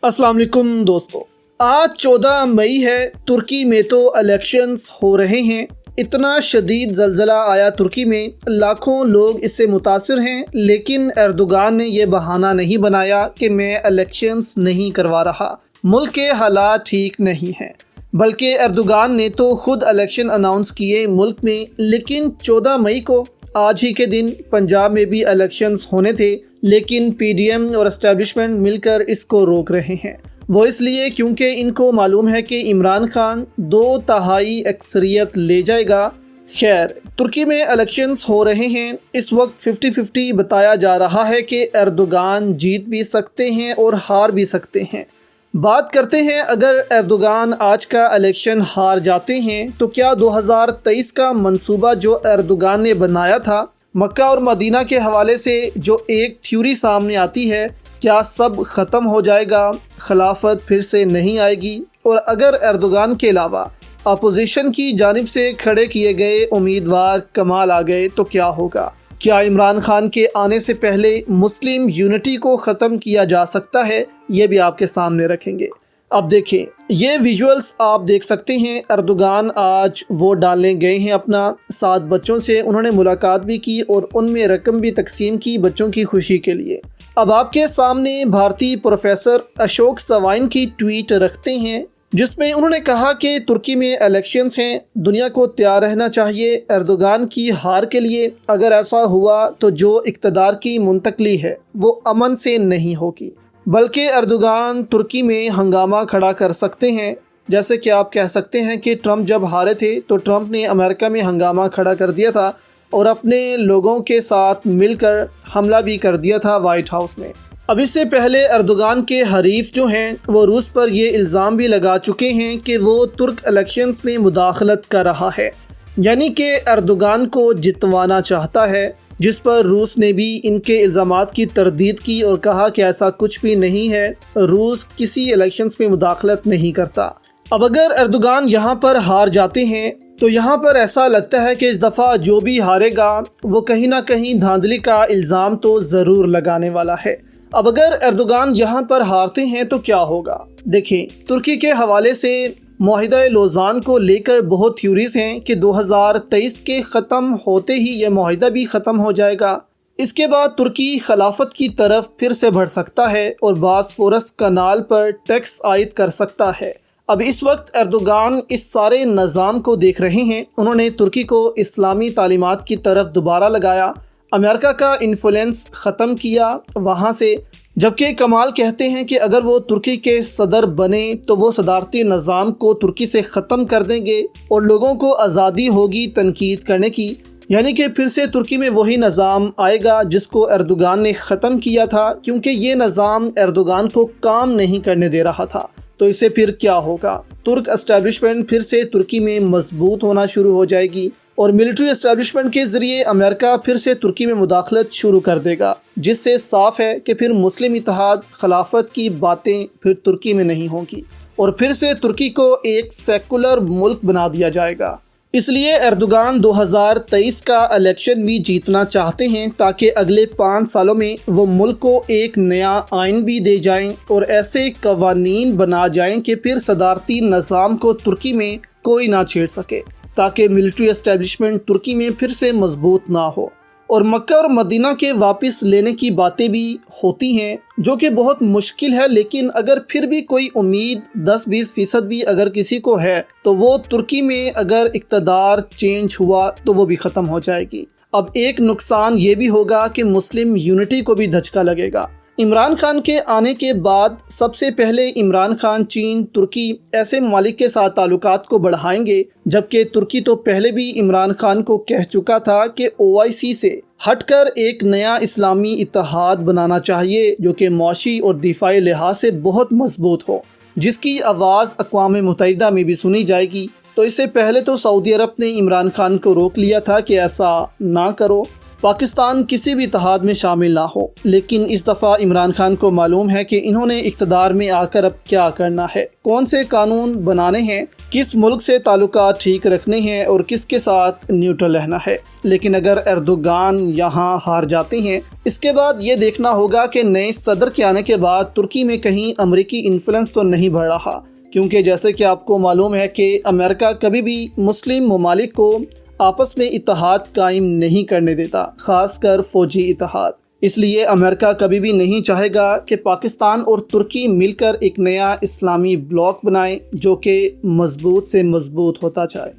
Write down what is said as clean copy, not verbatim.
अस्सलाम वालेकुम दोस्तों, आज 14 मई है। तुर्की में तो इलेक्शंस हो रहे हैं। इतना शदीद ज़लज़ला आया तुर्की में, लाखों लोग इससे मुतासिर हैं, लेकिन एर्दोगान ने यह बहाना नहीं बनाया कि मैं इलेक्शंस नहीं करवा रहा, मुल्क के हालात ठीक नहीं हैं। बल्कि एर्दोगान ने तो खुद इलेक्शन अनाउंस किए मुल्क में, लेकिन 14 मई को आज ही के दिन पंजाब में भी इलेक्शंस होने थे, लेकिन पीडीएम और एस्टेब्लिशमेंट मिलकर इसको रोक रहे हैं। वो इसलिए क्योंकि इनको मालूम है कि इमरान खान 2/3 अक्सरियत ले जाएगा। खैर, तुर्की में इलेक्शंस हो रहे हैं। इस वक्त 50-50 बताया जा रहा है कि एर्दोगान जीत भी सकते हैं और हार भी सकते हैं। बात करते हैं, अगर एर्दोगान आज का इलेक्शन हार जाते हैं तो क्या 2023 का मंसूबा जो एर्दोगान ने बनाया था, मक्का और मदीना के हवाले से जो एक थ्योरी सामने आती है, क्या सब ख़त्म हो जाएगा, खिलाफत फिर से नहीं आएगी? और अगर एर्दोगान के अलावा अपोजिशन की जानिब से खड़े किए गए उम्मीदवार कमाल आ गए तो क्या होगा? क्या इमरान खान के आने से पहले मुस्लिम यूनिटी को ख़त्म किया जा सकता है? ये भी आपके सामने रखेंगे। अब देखें, ये विजुअल्स आप देख सकते हैं। एर्दोगान आज वोट डालने गए हैं अपना, 7 बच्चों से उन्होंने मुलाकात भी की और उनमें रकम भी तकसीम की बच्चों की खुशी के लिए। अब आपके सामने भारतीय प्रोफेसर अशोक सवाइन की ट्वीट रखते हैं, जिसमें उन्होंने कहा कि तुर्की में इलेक्शंस हैं, दुनिया को तैयार रहना चाहिए एर्दोगान की हार के लिए। अगर ऐसा हुआ तो जो इक़्तिदार की मुंतकली है वो अमन से नहीं होगी, बल्कि एर्दोगान तुर्की में हंगामा खड़ा कर सकते हैं। जैसे कि आप कह सकते हैं कि ट्रंप जब हारे थे तो ट्रंप ने अमेरिका में हंगामा खड़ा कर दिया था और अपने लोगों के साथ मिलकर हमला भी कर दिया था वाइट हाउस में। अब इससे पहले एर्दोगान के हरीफ जो हैं वो रूस पर ये इल्ज़ाम भी लगा चुके हैं कि वो तुर्क इलेक्शंस में मुदाखलत कर रहा है, यानी कि एर्दोगान को जितवाना चाहता है, जिस पर रूस ने भी इनके इल्ज़ामात की तरदीद की और कहा कि ऐसा कुछ भी नहीं है, रूस किसी इलेक्शंस में मुदाखलत नहीं करता। अब अगर एर्दोगान यहाँ पर हार जाते हैं तो यहाँ पर ऐसा लगता है कि इस दफ़ा जो भी हारेगा वो कहीं ना कहीं धांधली का इल्ज़ाम तो ज़रूर लगाने वाला है। अब अगर एर्दोगान यहाँ पर हारते हैं तो क्या होगा? देखिए, तुर्की के हवाले से मुआहिदा लोज़ान को लेकर बहुत थ्योरीज हैं कि 2023 के ख़त्म होते ही यह मुआहिदा भी ख़त्म हो जाएगा। इसके बाद तुर्की खिलाफत की तरफ फिर से बढ़ सकता है और बासफोरस कनाल पर टैक्स आयद कर सकता है। अब इस वक्त एर्दोगान इस सारे निज़ाम को देख रहे हैं। उन्होंने तुर्की को इस्लामी तालीमात की तरफ दोबारा लगाया, अमेरिका का इन्फ्लुएंस ख़त्म किया वहाँ से, जबकि कमाल कहते हैं कि अगर वो तुर्की के सदर बने तो वो सदारती निज़ाम को तुर्की से ख़त्म कर देंगे और लोगों को आज़ादी होगी तनकीद करने की, यानी कि फिर से तुर्की में वही निज़ाम आएगा जिसको एर्दोगान ने ख़त्म किया था, क्योंकि ये निज़ाम एर्दोगान को काम नहीं करने दे रहा था। तो इससे फिर क्या होगा? तुर्क एस्टेब्लिशमेंट फिर से तुर्की में मजबूत होना शुरू हो जाएगी और मिलिट्री एस्टेब्लिशमेंट के ज़रिए अमेरिका फिर से तुर्की में मुदाखलत शुरू कर देगा, जिससे साफ है कि फिर मुस्लिम इत्तेहाद खिलाफत की बातें फिर तुर्की में नहीं होंगी और फिर से तुर्की को एक सेकुलर मुल्क बना दिया जाएगा। इसलिए एर्दोगान 2023 का इलेक्शन भी जीतना चाहते हैं ताकि अगले 5 सालों में वो मुल्क को एक नया आइन भी दे जाएं और ऐसे कवानीन बना जाएं कि फिर सदारती निज़ाम को तुर्की में कोई ना छेड़ सके, ताकि मिलिट्री एस्टेब्लिशमेंट तुर्की में फिर से मजबूत ना हो। और मक्का और मदीना के वापस लेने की बातें भी होती हैं, जो कि बहुत मुश्किल है, लेकिन अगर फिर भी कोई उम्मीद 10-20% भी अगर किसी को है तो वो तुर्की में अगर इक़्तिदार चेंज हुआ तो वो भी ख़त्म हो जाएगी। अब एक नुकसान ये भी होगा कि मुस्लिम यूनिटी को भी धचका लगेगा। इमरान खान के आने के बाद सबसे पहले इमरान खान चीन, तुर्की ऐसे ममालिक के साथ ताल्लुकात को बढ़ाएंगे, जबकि तुर्की तो पहले भी इमरान खान को कह चुका था कि OIC से हटकर एक नया इस्लामी इत्तेहाद बनाना चाहिए जो कि मुआशी और दिफाई लिहाज से बहुत मजबूत हो, जिसकी आवाज़ अक़वाम मुत्तहिदा में भी सुनी जाएगी। तो इससे पहले तो सऊदी अरब ने इमरान खान को रोक लिया था कि ऐसा ना करो, पाकिस्तान किसी भी इत्तेहाद में शामिल ना हो, लेकिन इस दफ़ा इमरान खान को मालूम है कि इन्होंने इक़्तिदार में आकर अब क्या करना है, कौन से कानून बनाने हैं किस मुल्क से ताल्लुकात ठीक रखने हैं और किसके साथ न्यूट्रल रहना है। लेकिन अगर एर्दोगान यहाँ हार जाते हैं, इसके बाद ये देखना होगा कि नए सदर के आने के बाद तुर्की में कहीं अमरीकी इन्फ्लुएंस तो नहीं बढ़ रहा, क्योंकि जैसे कि आपको मालूम है कि अमेरिका कभी भी मुस्लिम ममालिक को आपस में इत्तेहाद कायम नहीं करने देता, ख़ासकर फ़ौजी इत्तेहाद। इसलिए अमेरिका कभी भी नहीं चाहेगा कि पाकिस्तान और तुर्की मिलकर एक नया इस्लामी ब्लॉक बनाएं जो कि मजबूत से मजबूत होता जाए।